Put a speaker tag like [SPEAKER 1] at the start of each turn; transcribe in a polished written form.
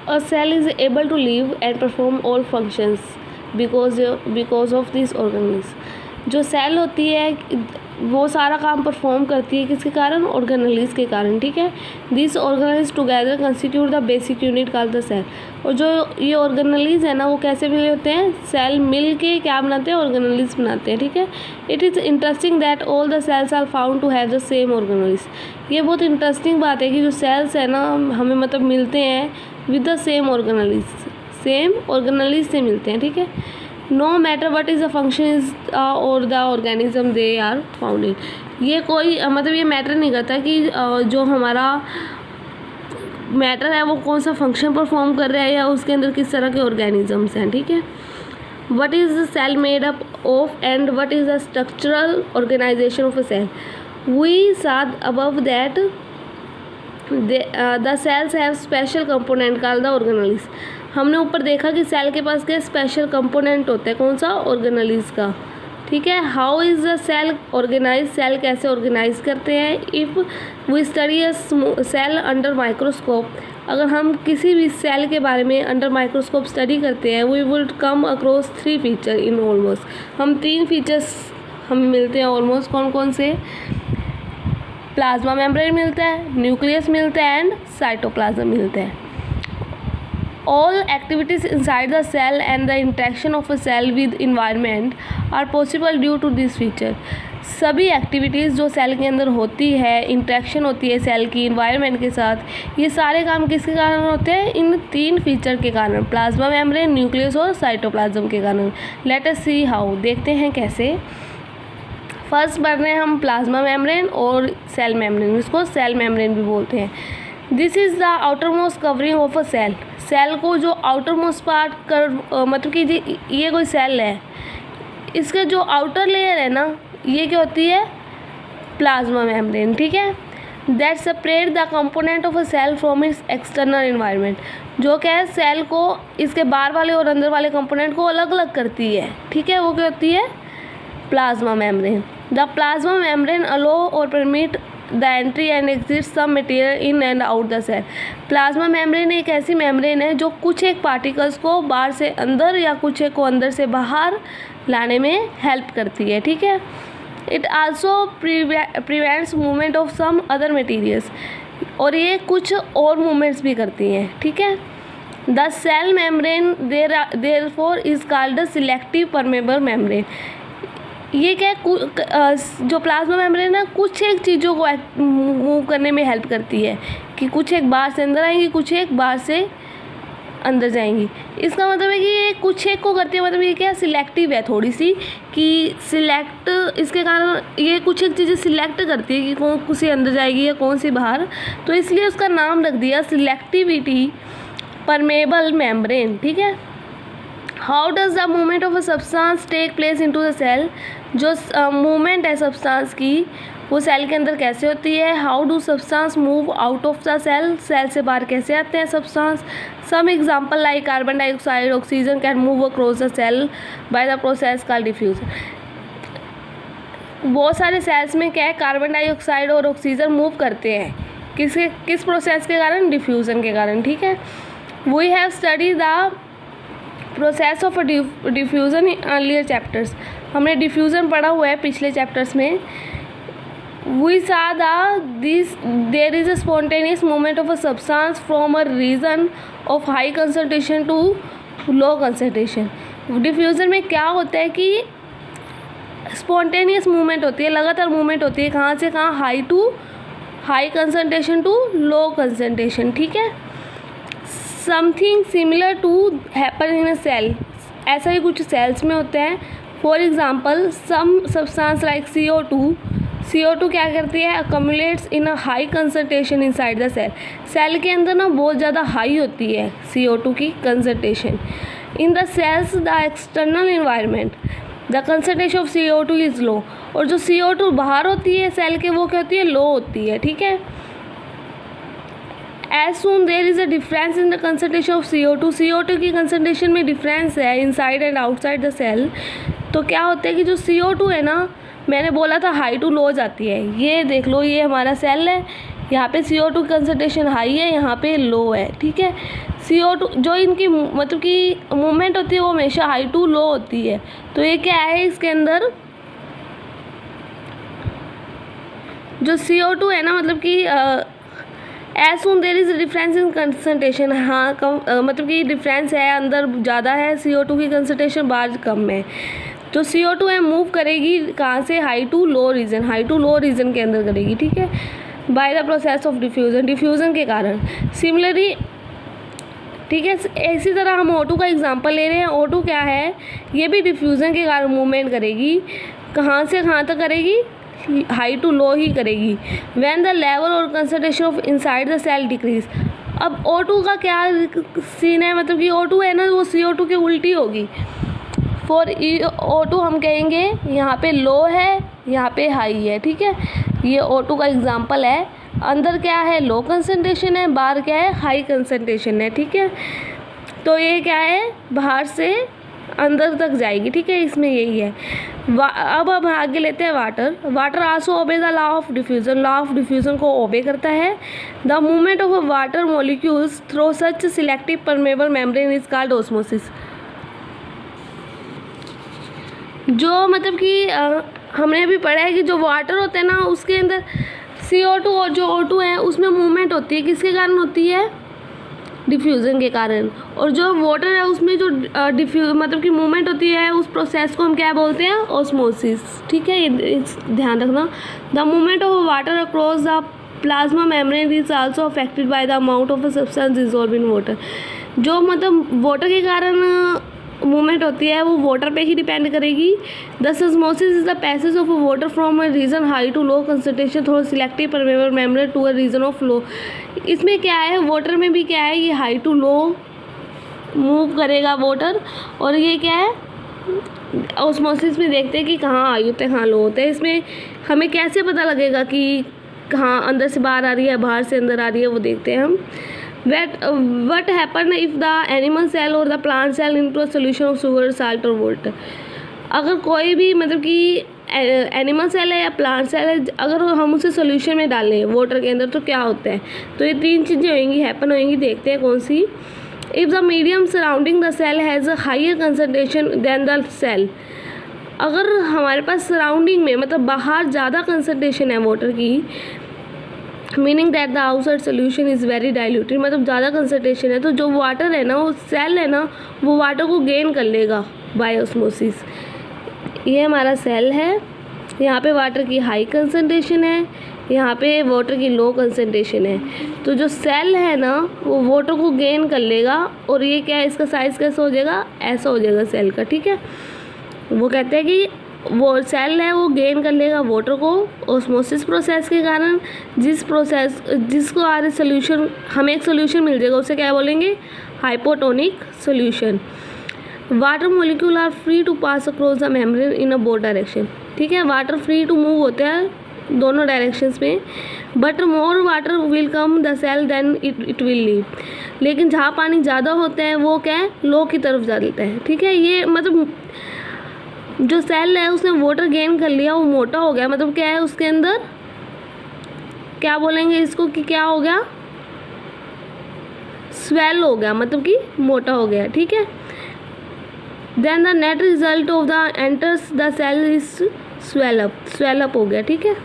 [SPEAKER 1] a cell is able to live and perform all functions because of this organelles. जो cell होती है वो सारा काम परफॉर्म करती है किसके कारण? ऑर्गेनेलिस के कारण, ठीक है। This organelles together constitute the basic unit called the cell. और जो ये ऑर्गेनेलिस है ना वो कैसे मिले होते हैं? सेल मिल के क्या बनाते हैं? ऑर्गेनेलिस बनाते हैं, ठीक है। It is interesting that all the cells are found to have the same organelles. ये बहुत इंटरेस्टिंग बात है कि जो सेल्स है ना हमें मतलब मिलते हैं with the same organelles, same organelles से मिलते हैं, ठीक है। No matter what is the function is और the organism they are found in. ये कोई मतलब ये मैटर नहीं करता कि जो हमारा मैटर है वो कौन सा फंक्शन परफॉर्म कर रहा है या उसके अंदर किस तरह के ऑर्गेनिजम्स हैं, ठीक है। What is the cell made up of and what is the structural organisation of a cell. We said above that the cells have special component called the organelles। हमने ऊपर देखा कि सेल के पास क्या स्पेशल कंपोनेंट होता है, कौन सा? ऑर्गेनेलिस का, ठीक है। How is the cell organise? Cell कैसे ऑर्गेनाइज करते हैं? If we study a cell under microscope, अगर हम किसी भी सेल के बारे में अंडर माइक्रोस्कोप स्टडी करते हैं, we will come across 3 feature in almost. हम 3 फीचर्स हमें मिलते हैं ऑलमोस्ट। कौन कौन से? प्लाज्मा मेम्ब्रेन मिलता है, न्यूक्लियस मिलता है एंड साइटोप्लाज्म मिलता है। All activities inside the cell and the interaction of a cell with environment are possible due to this feature। सभी एक्टिविटीज़ जो सेल के अंदर होती है, इंट्रैक्शन होती है सेल की इन्वायरमेंट के साथ, ये सारे काम किसके कारण होते हैं? इन 3 फीचर के कारण, प्लाज्मा मेम्ब्रेन, न्यूक्लियस और साइटोप्लाज्म के कारण। लेट अस सी हाउ, देखते हैं कैसे। फर्स्ट पढ़ रहे हैं हम प्लाज्मा मेम्ब्रेन और सेल मेम्ब्रेन, इसको सेल मेम्ब्रेन भी बोलते हैं। This is the outer most covering of a cell. Cell को जो आउटर मोस्ट पार्ट कर मतलब कि ये कोई सेल है, इसका जो आउटर लेयर है ना ये क्या होती है? प्लाज्मा मेम्ब्रेन, ठीक है। That separate the component of a cell from its external environment. जो क्या है सेल को इसके बाहर वाले और अंदर वाले कंपोनेंट को अलग अलग करती है, ठीक है। वो क्या होती है? Plasma membrane. The plasma membrane allow और permit the entry and exit some material in and out the cell. Plasma membrane एक ऐसी मेम्ब्रेन है जो कुछ एक पार्टिकल्स को बाहर से अंदर या कुछ एक को अंदर से बाहर लाने में हेल्प करती है, ठीक है। It also prevents movement of some other materials, और ये कुछ और मूवमेंट्स भी करती हैं, ठीक है। The cell membrane therefore is called the selective permeable membrane. ये क्या जो प्लाज्मा मेम्ब्रेन है कुछ एक चीज़ों को मूव करने में हेल्प करती है कि कुछ एक बाहर से अंदर आएंगी, कुछ एक बाहर से अंदर जाएंगी। इसका मतलब है कि ये कुछ एक को करती है, मतलब ये क्या सिलेक्टिव है थोड़ी सी कि सिलेक्ट, इसके कारण ये कुछ एक चीज़ें सिलेक्ट करती है कि कौन सी अंदर जाएगी या कौन सी बाहर, तो इसलिए उसका नाम रख दिया सिलेक्टिविटी परमेबल मेम्ब्रेन, ठीक है। How does the movement of a substance take place into the cell. जो मूवमेंट है सब्सटेंस की वो सेल के अंदर कैसे होती है? How do substance move out of the cell. Cell से बाहर कैसे आते हैं substance? Some example like carbon dioxide, oxygen can move across the cell by the process called diffusion. बहुत सारे सेल्स में क्या है कार्बन डाइऑक्साइड और ऑक्सीजन मूव करते हैं, किस प्रोसेस के कारण? डिफ्यूजन के कारण, ठीक है। We have study the process of diffusion in earlier chapters. हमने डिफ्यूज़न पढ़ा हुआ है पिछले चैप्टर्स में। We saw there is a spontaneous movement of a substance from a region of high concentration to low concentration. Diffusion में क्या होता है कि स्पॉन्टेनियस मूवमेंट होती है, लगातार मूवमेंट होती है, कहाँ से कहाँ? High to high concentration to low concentration, ठीक है। Something similar to happen in a cell, ऐसा ही कुछ सेल्स में होते हैं। For example some substance like CO2 क्या करती है? Accumulates in a high concentration inside the cell. Cell के अंदर ना बहुत ज़्यादा हाई होती है CO2 की concentration. In the cells the external environment the concentration of CO2 is low. और जो CO2 बाहर होती है सेल के वो क्या होती है? लो होती है, ठीक है। As soon there is a difference in the concentration of CO2 की कंसनट्रेशन में डिफरेंस है inside and outside the cell, तो क्या होता है कि जो CO2 है ना, मैंने बोला था हाई टू लो जाती है, ये देख लो ये हमारा सेल है, यहाँ पे CO2 कंसनट्रेशन हाई है, यहाँ पे लो है, ठीक है। CO2 जो इनकी मतलब कि मूवमेंट होती है वो हमेशा हाई टू लो होती है। तो ये क्या है इसके अंदर जो CO2 है ना, मतलब कि as soon there is difference in concentration, हाँ मतलब कि डिफरेंस है, अंदर ज़्यादा है CO2 की कंसनट्रेशन, बाहर कम है। तो CO2 है मूव करेगी कहाँ से, हाई टू लो रीजन के अंदर करेगी, ठीक है, bye the process of diffusion के कारण। सिमिलरली, ठीक है, इसी तरह हम O2 का एग्जांपल ले रहे हैं। O2 क्या है, ये भी डिफ्यूज़न के कारण मूवमेंट करेगी, कहाँ से कहाँ तक करेगी, हाई टू लो ही करेगी। व्हेन द लेवल और concentration of inside the cell decrease. अब O2 का क्या सीन है, मतलब कि O2 है ना वो CO2 के उल्टी होगी। फॉर O2 हम कहेंगे यहाँ पे लो है, यहाँ पे हाई है, ठीक है, ये O2 का एग्जांपल है। अंदर क्या है, लो कंसंट्रेशन है, बाहर क्या है, हाई कंसंट्रेशन है, ठीक है। तो ये क्या है, बाहर से अंदर तक जाएगी, ठीक है, इसमें यही है। अब आगे लेते हैं water also obey the law of diffusion को ओबे करता है। The movement of water molecules through such selective permeable membrane is called osmosis. जो मतलब कि हमने अभी पढ़ा है कि जो वाटर होता है ना उसके अंदर CO2 और जो O2 है उसमें मूवमेंट होती है, किसके कारण होती है, डिफ्यूज़न के कारण। और जो वाटर है उसमें जो मतलब कि मूवमेंट होती है उस प्रोसेस को हम क्या बोलते हैं, ऑस्मोसिस, ठीक है, ये ध्यान रखना। The movement of water across the plasma membrane is also affected by the amount of a substance dissolve in water. जो मतलब वाटर के कारण मूवमेंट होती है वो वाटर पे ही डिपेंड करेगी। The osmosis is the passage of water from a region high to low concentration through selective permeable membrane to a region of low. इसमें क्या है, वाटर में भी क्या है, ये हाई टू लो मूव करेगा वाटर। और ये क्या है, ऑस्मोसिस में देखते हैं कि कहाँ हाई होते हैं कहाँ लो होते हैं। इसमें हमें कैसे पता लगेगा कि कहाँ अंदर से बाहर आ रही है, बाहर से अंदर आ रही है, वो देखते हैं हम। What happen if the animal cell or the plant cell into a solution of sugar, salt or water। अगर कोई भी मतलब कि एनिमल सेल है या प्लांट सेल है, अगर हम उसे सोल्यूशन में डालें वाटर के अंदर तो क्या होता है। तो ये तीन चीज़ें होंगी, हैपन होंगी, देखते हैं कौन सी। If the medium surrounding the cell has a higher concentration than the cell. अगर हमारे पास सराउंडिंग में मतलब बाहर ज़्यादा कंसनट्रेशन है वाटर की, meaning that the outside solution is very diluted, मतलब ज़्यादा कंसनट्रेशन है, तो जो वाटर है ना वो सेल है ना वो वाटर को गेन कर लेगा बाय ऑस्मोसिस। ये हमारा सेल है, यहाँ पे वाटर की हाई कंसनट्रेशन है, यहाँ पे वाटर की लो कंसनट्रेशन है। तो जो सेल है ना वो वाटर को गेन कर लेगा और ये क्या है, इसका साइज़ कैसा हो जाएगा, ऐसा हो जाएगा सेल का, ठीक है। वो कहते हैं कि वो सेल है वो गेन कर लेगा वाटर को ऑस्मोसिस प्रोसेस के कारण। जिसको आर सोल्यूशन, हमें एक सोल्यूशन मिल जाएगा, उसे क्या बोलेंगे, hypotonic solution. Water molecule are free to pass across the membrane in a both direction, ठीक है, वाटर फ्री टू मूव होता है दोनों डायरेक्शंस में। But more water will come the cell then it will leave. लेकिन जहाँ पानी ज़्यादा होता है वो क्या है, लो की तरफ जा देता है, ठीक है। ये मतलब जो सेल है उसने वाटर गेन कर लिया, वो मोटा हो गया, मतलब क्या है उसके अंदर, क्या बोलेंगे इसको कि क्या हो गया, स्वेल हो गया, मतलब कि मोटा हो गया, ठीक है। Then the net result of the enters the cell is swell up हो गया, ठीक है।